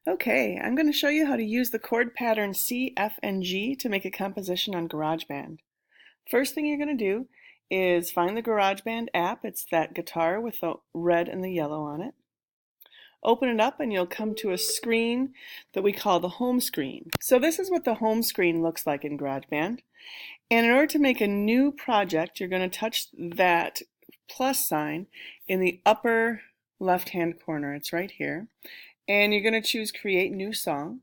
Okay, I'm going to show you how to use the chord pattern C, F, and G to make a composition on Garageband. First thing you're going to do is find the Garageband app. It's that guitar with the red and the yellow on it. Open it up and you'll come to a screen that we call the home screen. So this is what the home screen looks like in Garageband. And in order to make a new project, you're going to touch that plus sign in the upper left-hand corner. It's right here. And you're going to choose Create New Song.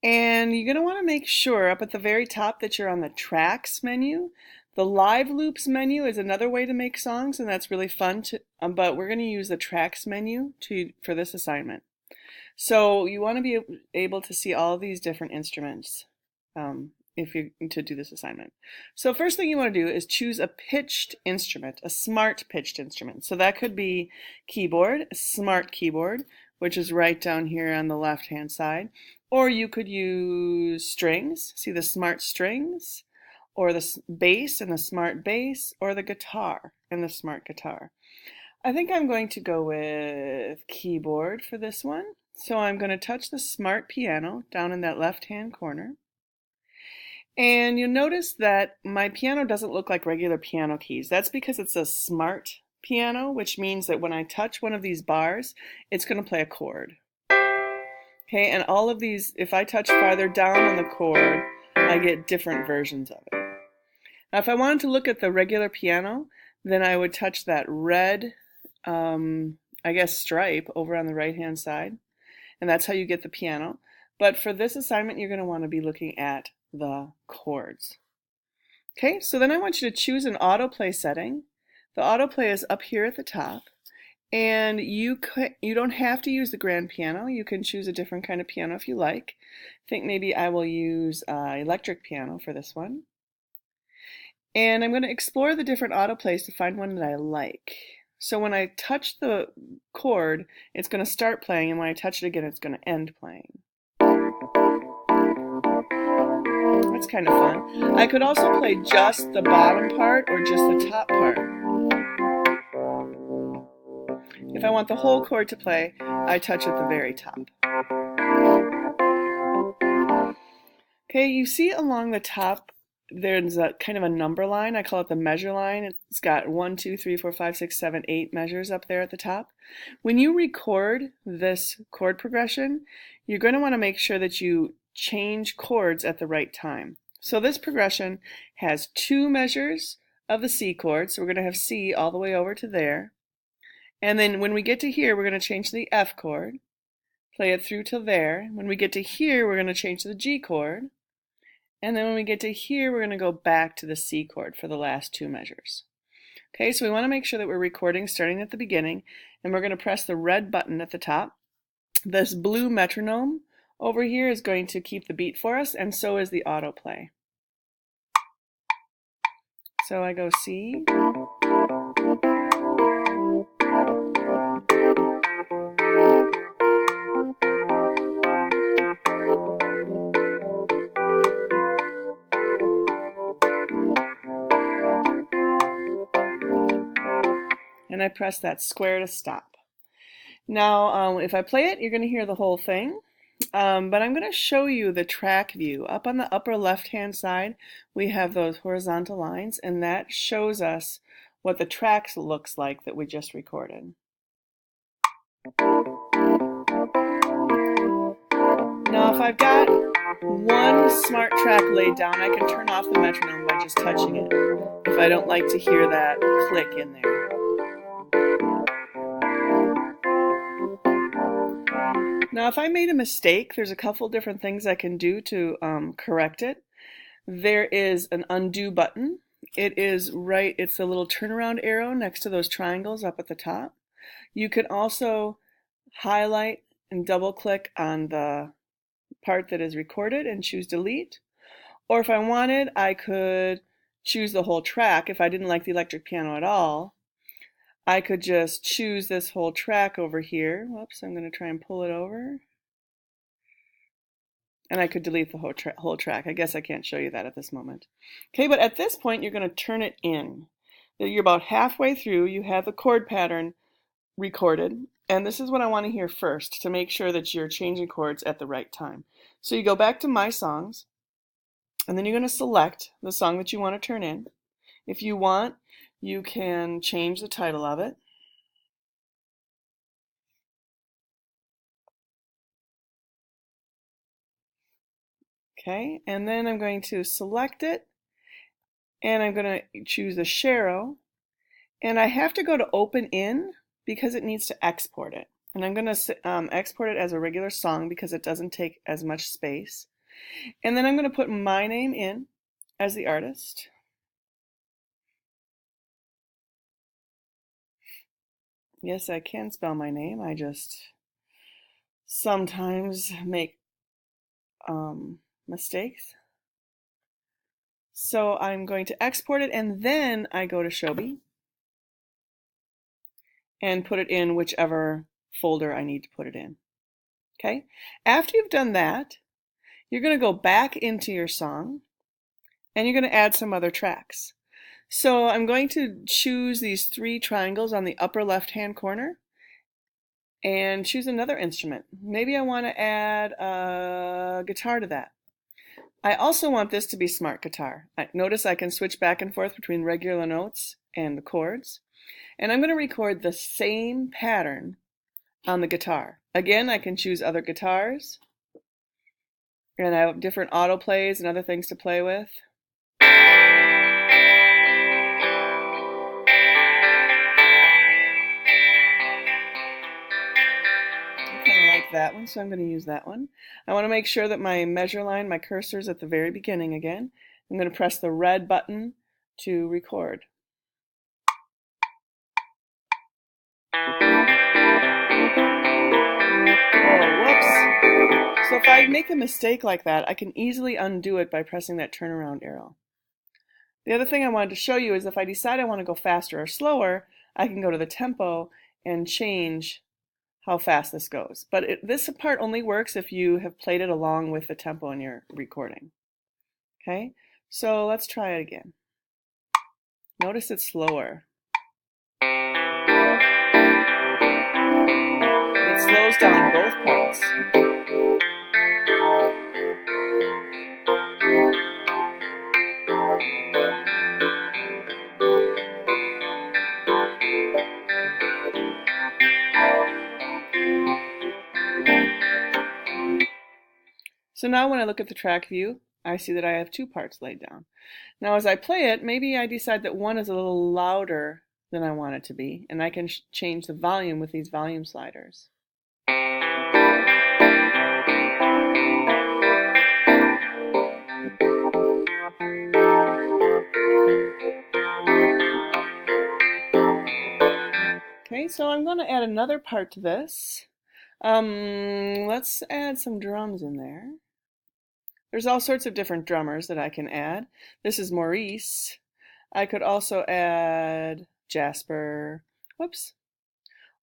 And you're going to want to make sure up at the very top that you're on the Tracks menu. The Live Loops menu is another way to make songs, and that's really fun, but we're going to use the Tracks menu for this assignment. So you want to be able to see all of these different instruments to do this assignment. So first thing you want to do is choose a pitched instrument, a smart pitched instrument. So that could be keyboard, a smart keyboard, which is right down here on the left hand side. Or you could use strings, see the smart strings, or the bass and the smart bass, or the guitar and the smart guitar. I think I'm going to go with keyboard for this one. So I'm going to touch the smart piano down in that left hand corner. And you'll notice that my piano doesn't look like regular piano keys. That's because it's a smart piano, which means that when I touch one of these bars, it's going to play a chord. Okay, and all of these, if I touch farther down on the chord, I get different versions of it. Now, if I wanted to look at the regular piano, then I would touch that red, stripe over on the right-hand side, and that's how you get the piano. But for this assignment, you're going to want to be looking at the chords. Okay, so then I want you to choose an autoplay setting. The autoplay is up here at the top. And you don't have to use the grand piano. You can choose a different kind of piano if you like. I think maybe I will use electric piano for this one. And I'm going to explore the different autoplays to find one that I like. So when I touch the chord, it's going to start playing, and when I touch it again, it's going to end playing. That's kind of fun. I could also play just the bottom part or just the top part. If I want the whole chord to play, I touch at the very top. Okay, you see along the top there's a kind of a number line. I call it the measure line. It's got 1, 2, 3, 4, 5, 6, 7, 8 measures up there at the top. When you record this chord progression, you're going to want to make sure that you change chords at the right time. So this progression has 2 measures of the C chord, so we're going to have C all the way over to there. And then when we get to here, we're going to change to the F chord, play it through till there. When we get to here, we're going to change to the G chord. And then when we get to here, we're going to go back to the C chord for the last 2 measures. Okay, so we want to make sure that we're recording starting at the beginning, and we're going to press the red button at the top. This blue metronome over here is going to keep the beat for us, and so is the autoplay. So I go C. And I press that square to stop. Now, if I play it, you're going to hear the whole thing, but I'm going to show you the track view. Up on the upper left-hand side, we have those horizontal lines, and that shows us what the tracks looks like that we just recorded. Now, if I've got one smart track laid down, I can turn off the metronome by just touching it if I don't like to hear that click in there. Now, if I made a mistake, there's a couple different things I can do to correct it. There is an undo button. It's a little turnaround arrow next to those triangles up at the top. You can also highlight and double click on the part that is recorded and choose delete. Or if I wanted, I could choose the whole track. If I didn't like the electric piano at all, I could just choose this whole track over here. Whoops, I'm going to try and pull it over. And I could delete the whole track. I guess I can't show you that at this moment. Okay, but at this point, you're going to turn it in. You're about halfway through. You have the chord pattern recorded, and this is what I want to hear first to make sure that you're changing chords at the right time. So you go back to My Songs, and then you're going to select the song that you want to turn in. If you want, you can change the title of it. Okay, and then I'm going to select it, and I'm going to choose a Shero, and I have to go to Open In because it needs to export it. And I'm going to export it as a regular song because it doesn't take as much space. And then I'm going to put my name in as the artist. Yes, I can spell my name. I just sometimes make mistakes. So I'm going to export it, and then I go to Shobi and put it in whichever folder I need to put it in. Okay? After you've done that, you're going to go back into your song and you're going to add some other tracks. So I'm going to choose these 3 triangles on the upper left-hand corner and choose another instrument. Maybe I want to add a guitar to that. I also want this to be smart guitar. Notice I can switch back and forth between regular notes and the chords. And I'm going to record the same pattern on the guitar. Again, I can choose other guitars. And I have different autoplays and other things to play with. That one, so I'm going to use that one. I want to make sure that my measure line, my cursor is at the very beginning again. I'm going to press the red button to record. Oh, whoops. So if I make a mistake like that, I can easily undo it by pressing that turnaround arrow. The other thing I wanted to show you is if I decide I want to go faster or slower, I can go to the tempo and change how fast this goes. But this part only works if you have played it along with the tempo in your recording. Okay, so let's try it again. Notice it's slower. It slows down both parts. So now when I look at the track view, I see that I have 2 parts laid down. Now as I play it, maybe I decide that one is a little louder than I want it to be, and I can change the volume with these volume sliders. Okay, so I'm going to add another part to this. Let's add some drums in there. There's all sorts of different drummers that I can add. This is Maurice. I could also add Jasper, whoops,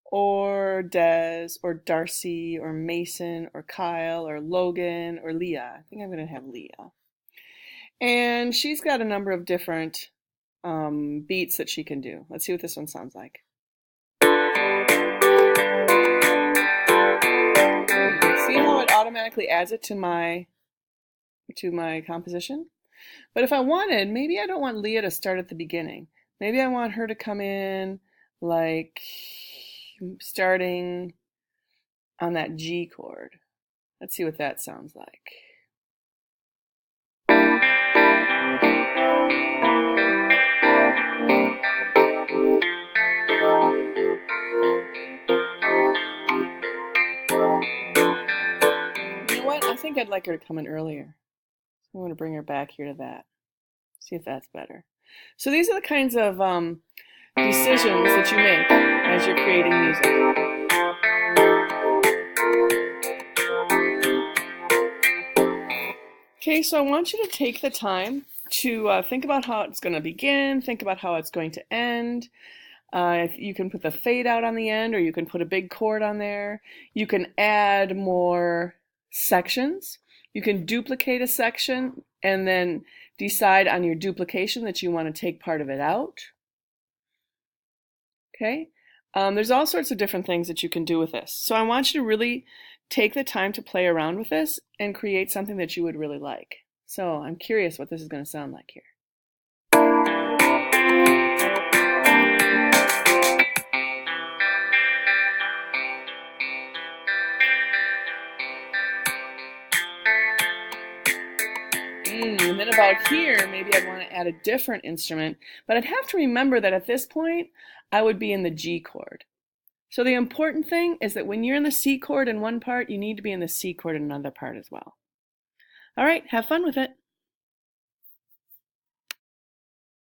or Des, or Darcy, or Mason, or Kyle, or Logan, or Leah. I think I'm going to have Leah. And she's got a number of different beats that she can do. Let's see what this one sounds like. See how it automatically adds it to my composition? But if I wanted, maybe I don't want Leah to start at the beginning. Maybe I want her to come in like starting on that G chord. Let's see what that sounds like. You know what? I think I'd like her to come in earlier. I'm going to bring her back here to that. See if that's better. So these are the kinds of decisions that you make as you're creating music. Okay, so I want you to take the time to think about how it's going to begin, think about how it's going to end. You can put the fade out on the end, or you can put a big chord on there. You can add more sections. You can duplicate a section and then decide on your duplication that you want to take part of it out. Okay, There's all sorts of different things that you can do with this. So I want you to really take the time to play around with this and create something that you would really like. So I'm curious what this is going to sound like here. And then about here, maybe I'd want to add a different instrument, but I'd have to remember that at this point, I would be in the G chord. So the important thing is that when you're in the C chord in one part, you need to be in the C chord in another part as well. All right, have fun with it.